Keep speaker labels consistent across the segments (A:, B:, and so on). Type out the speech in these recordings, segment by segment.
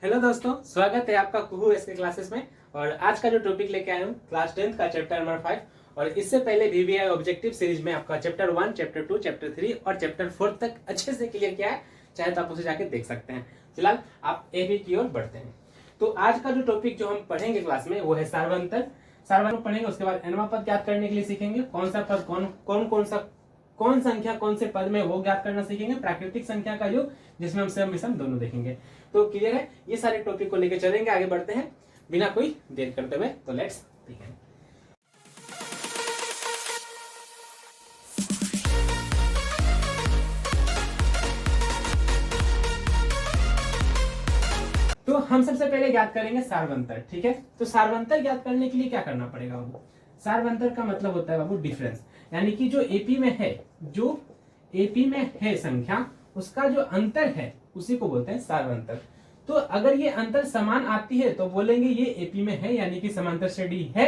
A: Hello दोस्तों, स्वागत है आपका कुहू एसके क्लासेस में। और आज का जो टॉपिक लेके आया हूँ क्लास 10 का चैप्टर नंबर 5। और इससे पहले VVI ऑब्जेक्टिव सीरीज में आपका चैप्टर 1, चैप्टर 2, चैप्टर 3 और चैप्टर 4 तक अच्छे से क्लियर किया है। चाहे तो आप उसे जाके देख सकते हैं। फिलहाल आप एबी की ओर बढ़ते हैं। तो आज का जो टॉपिक जो हम पढ़ेंगे क्लास में वो है सार्वंतर। सार्वंतर पढ़ेंगे, उसके बाद एनवा पद ज्ञात करने के लिए सीखेंगे। कौन सा पद कौन संख्या कौन से पद में वो ज्ञात करना सीखेंगे। प्राकृतिक संख्या का योग जिसमें हम सम विषम दोनों देखेंगे। तो क्लियर है, ये सारे टॉपिक को लेकर चलेंगे, आगे बढ़ते हैं बिना कोई देर करते हुए। तो लेट्स बिगिन। तो हम सबसे पहले ज्ञात करेंगे सार्वंतर। ठीक है, तो सार्वंतर ज्ञात करने के लिए क्या करना पड़ेगा बाबू? सार्वंतर का मतलब होता है बाबू डिफरेंस, यानी कि जो एपी में है संख्या, उसका जो अंतर है उसी को बोलते हैं सार्वंतर। तो अगर ये अंतर समान आती है तो बोलेंगे ये एपी में है, यानी कि समांतर श्रेणी है।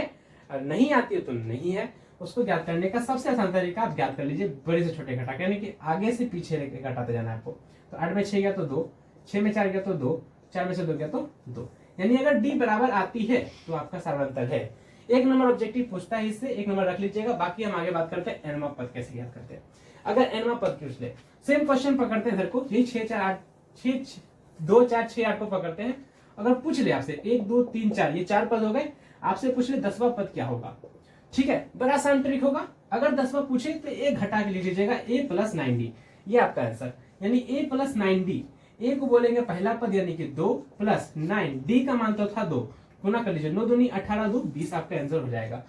A: और नहीं आती है तो नहीं है। उसको ज्ञात करने का सबसे आसान तरीका आप ज्ञात कर लीजिए बड़े से छोटे घटा के, यानी कि आगे से पीछे घटाते जाना है आपको। तो 8 में 6 गया तो 2, 6 में 4 गया तो 2, 4 में से 2 गया तो 2। यानी अगर डी बराबर आती है तो आपका सार्वंतर है। 1 नंबर ऑब्जेक्टिव पूछता है, इससे 1 नंबर रख लीजिएगा। बाकी हम आगे बात करते हैं एनवा पद कैसे ज्ञात करते हैं। अगर एनवा पद पूछ ले, सेम क्वेश्चन पकड़ते हैं इधर को, 6 4 8 6 2 4 6 8 को पकड़ते हैं। अगर पूछ ले आपसे 1 2 3 4, ये 4 पद हो गए। आपसे पूछ ले 10वां पद क्या होगा। ठीक है, बड़ा आसान ट्रिक होगा। अगर 10वां पूछे तो 1 घटा के लिख लीजिएगा, a + 9d। ये आपका आंसर, यानी a + 9d। a को बोलेंगे पहला पद, यानी कि 2 + 9, d का मान तो था 2, गुना कर लीजिए, 9 दूनी 18, 2 20 आपका आंसर हो जाएगा।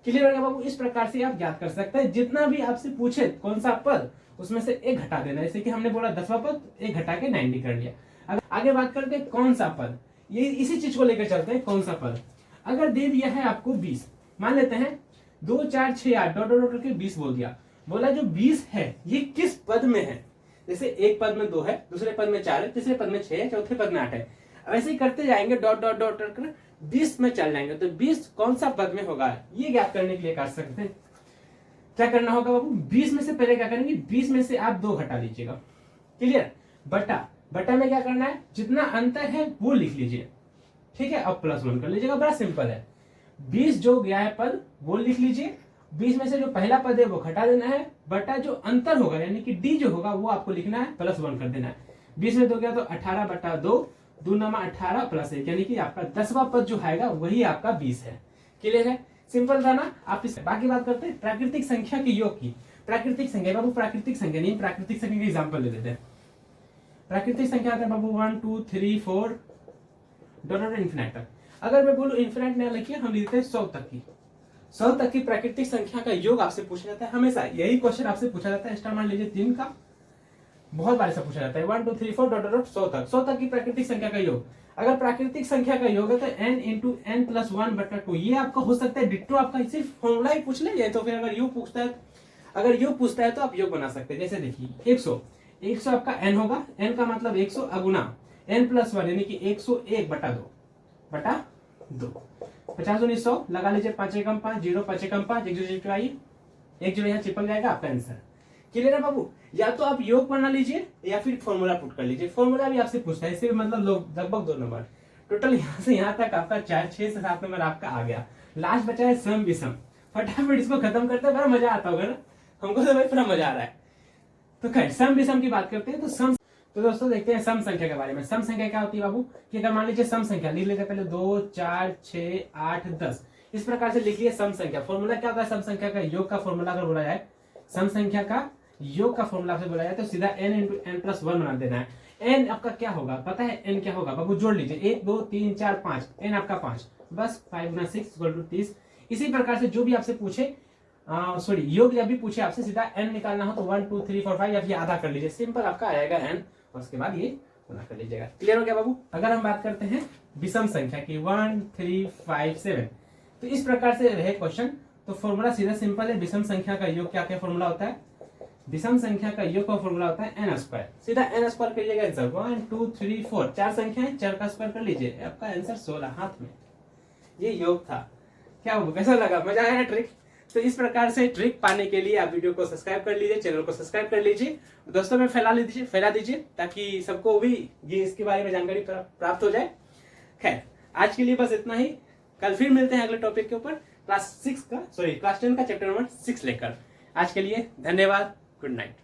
A: क्लियर हो गया बाबू? इस प्रकार से आप ज्ञात कर सकते हैं। जितना भी आपसे पूछे कौन सा पद, उसमें से 1 घटा देना। जैसे कि हमने बोला 10वां पद, 1 घटा के 9d कर लिया। अगर आगे बात करते हैं कौन सा पद, ये इसी चीज को लेकर चलते हैं। कौन सा पद अगर दे दिया है आपको 20, मान लेते हैं 2 4 6 8 डॉट डॉट करके 20 बोल दिया। बोला जो 20 है ये किस पद में है। जैसे एक पद में 2 है, दूसरे पद में 4 है, तीसरे पद में 6 है, चौथे पद में 8 है। ऐसे ही करते जाएंगे, डॉट डॉट डॉट कर 20 में चल जाएंगे। तो 20 कौन सा पद में होगा, ये ज्ञात करने के लिए कर सकते हैं। क्या करना होगा बाबू? 20 में से पहले क्या करेंगे, 20 में से आप 2 घटा लीजिएगा। क्लियर? बटा में क्या करना है, जितना अंतर है वो लिख लीजिए। ठीक है, अब +1 कर लीजिएगा। बड़ा सिंपल है। 20 जो गया है पद वो लिख लीजिए, 20 में से जो पहला पद है वो घटा देना है, बटा जो अंतर होगा यानी कि डी जो होगा वो आपको लिखना है, +1 कर देना है। 20 में 2 गया तो 18 बटा 2, 2 नमा 18 + 1, यानी कि आपका 10वां पद जो आएगा वही आपका 20 है। क्लियर है? सिंपल था ना। आप इस बाकी बात करते हैं प्राकृतिक संख्या के योग की। प्राकृतिक संख्या बाबू, प्राकृतिक संख्या नहीं, प्राकृतिक संख्या का एग्जाम्पल ले लेते हैं। प्राकृतिक संख्या आता है बाबू 1 2 3 4 डॉट इन्फिनाइट तक। अगर मैं बोलूं इन्फिनाइट नहीं लिखिए, हम लिखते हैं 100 तक की। 100 तक की प्राकृतिक संख्या का योग आपसे पूछा जाता है। हमेशा यही क्वेश्चन आपसे पूछा जाता है। स्टार मान लीजिए 3 का, बहुत बार ऐसा पूछा जाता है। 1 2 3 4 डॉट डॉट 100 तक की प्राकृतिक संख्या का योग। अगर प्राकृतिक संख्या का योग है तो n × n + 1/2। ये आपका हो सकता है डिट्टो, आपका सिर्फ फॉर्मूला ही पूछ ले। तो फिर अगर योग पूछता है तो आप योग बना सकते हैं। जैसे देखिए 100 आपका n होगा, n का मतलब 100 अगुना n + 1, यानी कि 101/2 50 × 100 लगा लीजिए, 5 एकम 5, 0 5 एकम 5, 1 0 आइए, 1 0 यहाँ चिपक जाएगा आपका आंसर। क्लियर है बाबू? या तो आप योग बना लीजिए या फिर फॉर्मूला पुट कर लीजिए। फॉर्मूला भी आपसे पूछता है, इससे मतलब लोग लगभग 2 नंबर टोटल। यहाँ से यहाँ तक आपका 4 6 से 7 नंबर आपका आ गया। लास्ट बचा है सम विषम। फटाफट इसको खत्म करते हैं, बड़ा मजा आता होगा ना। हमको तो भाई पूरा मजा आ रहा है। तो खैर सम विषम की बात करते हैं। तो दोस्तों देखते हैं सम संख्या के बारे में। सम संख्या क्या होती है बाबू? कि अगर मान लीजिए सम संख्या लिख लेते हैं पहले 2 4 6 8 10, इस प्रकार से लिख लिया सम संख्या। फॉर्मूला क्या होता है सम संख्या का? योग का फॉर्मूला अगर बोला जाए, सम संख्या का योग का फॉर्मूला से बोला जाए तो सीधा n × n + 1 बना देना है। n आपका क्या होगा पता है? n क्या होगा बाबू? जोड़ लीजिए, 1 2 3 4 5, n आपका 5, बस 5 × 6 = 30। इसी प्रकार से जो भी आपसे पूछे, योग जब भी पूछे आपसे, सीधा n निकालना हो तो 1 2 3 4 5 या फिर आधा कर लीजिए, सिंपल आपका आएगा n। और उसके बाद ये गुना कर लीजिएगा। क्लियर हो गया बाबू? अगर हम बात करते हैं विषम संख्या की 1 3 5 7, तो इस प्रकार से रहे क्वेश्चन। तो फॉर्मूला सीधा सिंपल है। विषम संख्या का योग क्या फॉर्मूला होता है? विषम संख्या का योग का फॉर्मूला होता है n²। सीधा n² करिएगा आंसर। 1 2 3 4, 4 संख्या है, 4 का स्क्वायर कर लीजिए, आपका आंसर 16 हाथ में। ये योग था। क्या बाबू कैसा लगा? मजा आया ना ट्रिक? तो इस प्रकार से ट्रिक पाने के लिए आप वीडियो को सब्सक्राइब कर लीजिए, चैनल को सब्सक्राइब कर लीजिए, दोस्तों में फैला दीजिए ताकि सबको भी ये इसके बारे में जानकारी प्राप्त हो जाए। खैर आज के लिए बस इतना ही, कल फिर मिलते हैं अगले टॉपिक के ऊपर क्लास 10 का चैप्टर नंबर 6 लेकर। आज के लिए धन्यवाद, गुड नाइट।